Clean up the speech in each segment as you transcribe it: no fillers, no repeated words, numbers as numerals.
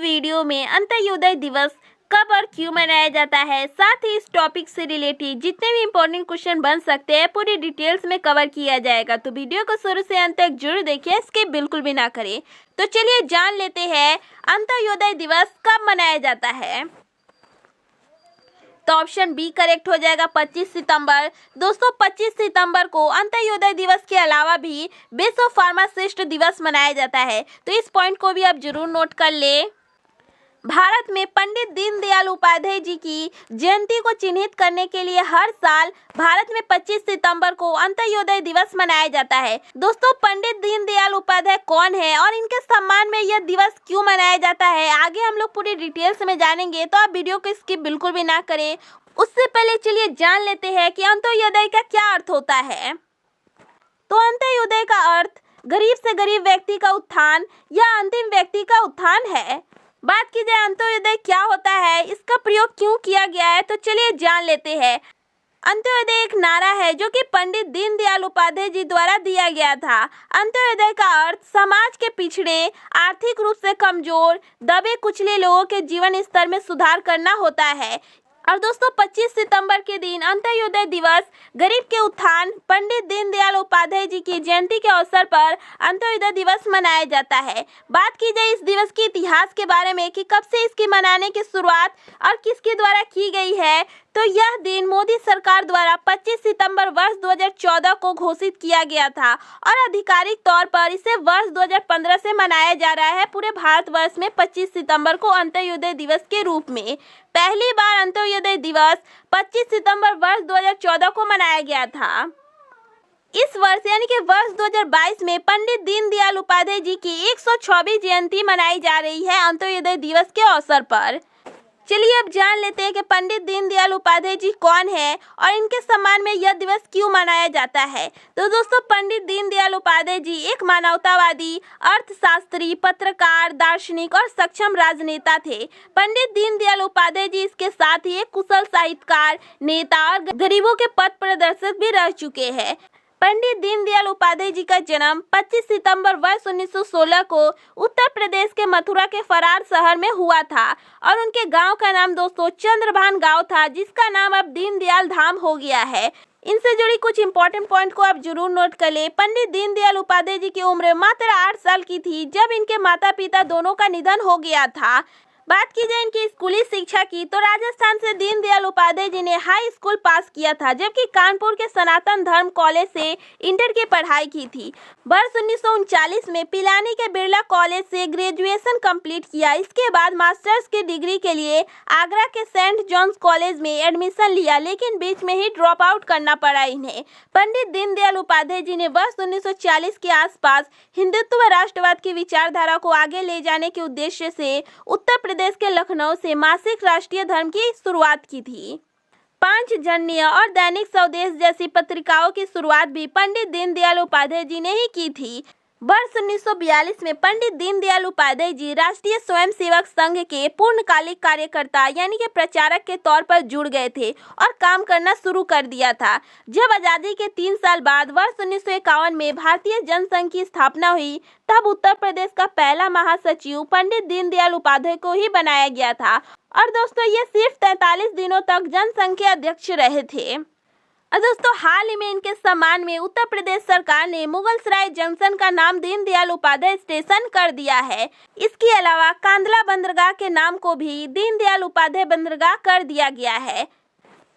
Video में अंत्योदय दिवस कब और क्यों मनाया जाता है, साथ ही इस टॉपिक से रिलेटेड जितने भी इम्पोर्टेंट क्वेश्चन बन सकते हैं पूरी डिटेल्स में कवर किया जाएगा। तो वीडियो को शुरू से अंत तक जरूर देखिए, स्किप बिल्कुल भी ना करें। तो चलिए जान लेते हैं अंत्योदय दिवस कब मनाया जाता है। तो ऑप्शन बी करेक्ट हो जाएगा 25 सितंबर। दोस्तों 25 सितंबर को अंत्योदय दिवस के अलावा भी विश्व फार्मासिस्ट दिवस मनाया जाता है। तो इस पॉइंट को भी आप जरूर नोट कर ले। भारत में पंडित दीनदयाल उपाध्याय जी की जयंती को चिन्हित करने के लिए हर साल भारत में 25 सितंबर को अंत्योदय दिवस मनाया जाता है। दोस्तों पंडित दीनदयाल उपाध्याय कौन है और इनके सम्मान में यह दिवस क्यों मनाया जाता है, आगे हम लोग पूरी डिटेल्स में जानेंगे, तो आप वीडियो को स्किप बिल्कुल भी ना करें। उससे पहले चलिए जान लेते हैं कि अंत्योदय का क्या अर्थ होता है। तो अंत्योदय का अर्थ गरीब से गरीब व्यक्ति का उत्थान या अंतिम व्यक्ति का उत्थान है। बात की जाए अंत्योदय क्या होता है, इसका प्रयोग क्यों किया गया है, तो चलिए जान लेते हैं। अंत्योदय एक नारा है जो कि पंडित दीनदयाल उपाध्याय जी द्वारा दिया गया था। अंत्योदय का अर्थ समाज के पिछड़े, आर्थिक रूप से कमजोर, दबे कुचले लोगों के जीवन स्तर में सुधार करना होता है। और दोस्तों 25 सितंबर के दिन अंत्योदय दिवस गरीब के उत्थान पंडित दीनदयाल उपाध्याय जी की जयंती के अवसर पर अंत्योदय दिवस मनाया जाता है। बात की जाए इस दिवस के इतिहास के बारे में कि कब से इसकी मनाने की शुरुआत और किसके द्वारा की गई है, तो यह दिन मोदी सरकार द्वारा 25 सितंबर वर्ष 2014 को घोषित किया गया था और आधिकारिक तौर पर इसे वर्ष 2015 से मनाया जा रहा है। पूरे भारतवर्ष में 25 सितंबर को अंत्योदय दिवस के रूप में पहली बार अंत्योदय दिवस 25 सितंबर वर्ष 2014 को मनाया गया था। इस वर्ष यानी कि वर्ष 2022 में पंडित दीनदयाल उपाध्याय जी की 124वीं जयंती मनाई जा रही है अंत्योदय दिवस के अवसर पर। चलिए अब जान लेते हैं कि पंडित दीनदयाल उपाध्याय जी कौन है और इनके सम्मान में यह दिवस क्यों मनाया जाता है। तो दोस्तों पंडित दीनदयाल उपाध्याय जी एक मानवतावादी, अर्थशास्त्री, पत्रकार, दार्शनिक और सक्षम राजनेता थे। पंडित दीनदयाल उपाध्याय जी इसके साथ ही एक कुशल साहित्यकार, नेता और गरीबों के पथ प्रदर्शक भी रह चुके हैं। पंडित दीनदयाल उपाध्याय जी का जन्म 25 सितंबर वर्ष 1916 को उत्तर प्रदेश के मथुरा के फरार शहर में हुआ था और उनके गांव का नाम दोस्तों चंद्रभान गांव था, जिसका नाम अब दीनदयाल धाम हो गया है। इनसे जुड़ी कुछ इंपॉर्टेंट पॉइंट को आप जरूर नोट कर ले। पंडित दीनदयाल उपाध्याय जी की उम्र मात्र 8 साल की थी जब इनके माता पिता दोनों का निधन हो गया था। बात की जाए इनकी स्कूली शिक्षा की तो राजस्थान से दीनदयाल उपाध्याय जी ने हाई स्कूल पास किया था, जबकि कानपुर के सनातन धर्म कॉलेज से इंटर की पढ़ाई की थी। वर्ष 1939 में पिलानी के बिरला कॉलेज से ग्रेजुएशन कंप्लीट किया। इसके बाद मास्टर्स की डिग्री के लिए आगरा के सेंट जॉन्स कॉलेज में एडमिशन लिया, लेकिन बीच में ही ड्रॉप आउट करना पड़ा इन्हें। पंडित दीनदयाल उपाध्याय जी ने वर्ष 1940 के आसपास हिंदुत्व राष्ट्रवाद की विचारधारा को आगे ले जाने के उद्देश्य से उत्तर प्रदेश के लखनऊ से मासिक राष्ट्रीय धर्म की शुरुआत की थी। पांचजन्य और दैनिक स्वदेश जैसी पत्रिकाओं की शुरुआत भी पंडित दीनदयाल उपाध्याय जी ने ही की थी। वर्ष 1942 में पंडित दीनदयाल उपाध्याय जी राष्ट्रीय स्वयंसेवक संघ के पूर्णकालिक कार्यकर्ता यानी कि प्रचारक के तौर पर जुड़ गए थे और काम करना शुरू कर दिया था। जब आज़ादी के 3 साल बाद वर्ष 1951 में भारतीय जनसंघ की स्थापना हुई, तब उत्तर प्रदेश का पहला महासचिव पंडित दीनदयाल उपाध्याय को ही बनाया गया था और दोस्तों ये सिर्फ 43 दिनों तक जनसंघ के अध्यक्ष रहे थे। और दोस्तों हाल ही में इनके सम्मान में उत्तर प्रदेश सरकार ने मुगलसराय जंक्शन का नाम दीनदयाल उपाध्याय स्टेशन कर दिया है। इसके अलावा कांदला बंदरगाह के नाम को भी दीनदयाल उपाध्याय बंदरगाह कर दिया गया है।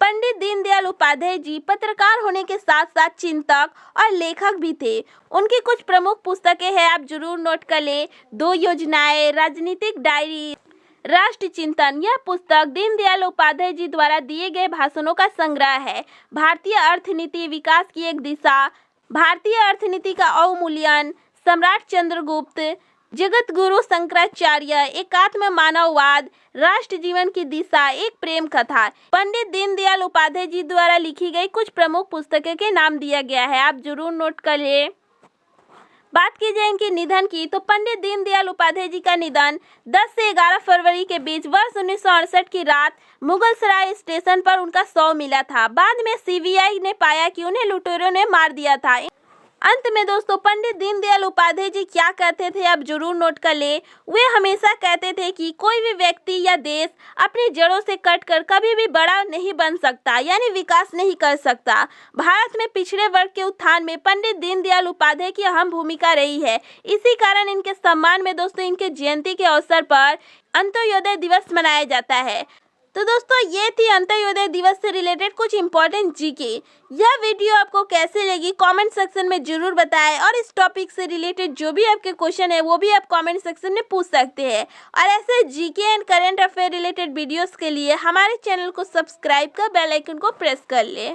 पंडित दीनदयाल उपाध्याय जी पत्रकार होने के साथ साथ चिंतक और लेखक भी थे। उनकी कुछ प्रमुख पुस्तकें हैं, आप जरूर नोट कर ले। 2 योजनाएं, राजनीतिक डायरी, राष्ट्र चिंतन। यह पुस्तक दीनदयाल उपाध्याय जी द्वारा दिए गए भाषणों का संग्रह है। भारतीय अर्थनीति, विकास की एक दिशा, भारतीय अर्थनीति का अवमूल्यन, सम्राट चंद्रगुप्त, जगत गुरु शंकराचार्य, एकात्म मानववाद, राष्ट्र जीवन की दिशा, एक प्रेम कथा। पंडित दीनदयाल उपाध्याय जी द्वारा लिखी गई कुछ प्रमुख पुस्तकों के नाम दिया गया है, आप जरूर नोट कर ले। बात की जाए इनके निधन की तो पंडित दीनदयाल उपाध्याय जी का निधन 10 से 11 फरवरी के बीच वर्ष 1968 की रात मुगलसराय स्टेशन पर उनका शव मिला था। बाद में सीबीआई ने पाया कि उन्हें लुटेरों ने मार दिया था। अंत में दोस्तों पंडित दीनदयाल उपाध्याय जी क्या कहते थे आप जरूर नोट कर ले। वे हमेशा कहते थे कि कोई भी व्यक्ति या देश अपनी जड़ों से कटकर कभी भी बड़ा नहीं बन सकता, यानी विकास नहीं कर सकता। भारत में पिछड़े वर्ग के उत्थान में पंडित दीनदयाल उपाध्याय की अहम भूमिका रही है। इसी कारण इनके सम्मान में दोस्तों इनके जयंती के अवसर पर अंत्योदय दिवस मनाया जाता है। तो दोस्तों ये थी अंत्योदय दिवस से रिलेटेड कुछ इंपॉर्टेंट जीके। यह वीडियो आपको कैसे लगी कमेंट सेक्शन में जरूर बताएं, और इस टॉपिक से रिलेटेड जो भी आपके क्वेश्चन है वो भी आप कमेंट सेक्शन में पूछ सकते हैं। और ऐसे GK and current affair related videos के लिए हमारे चैनल को सब्सक्राइब कर बेल आइकन को प्रेस कर ले।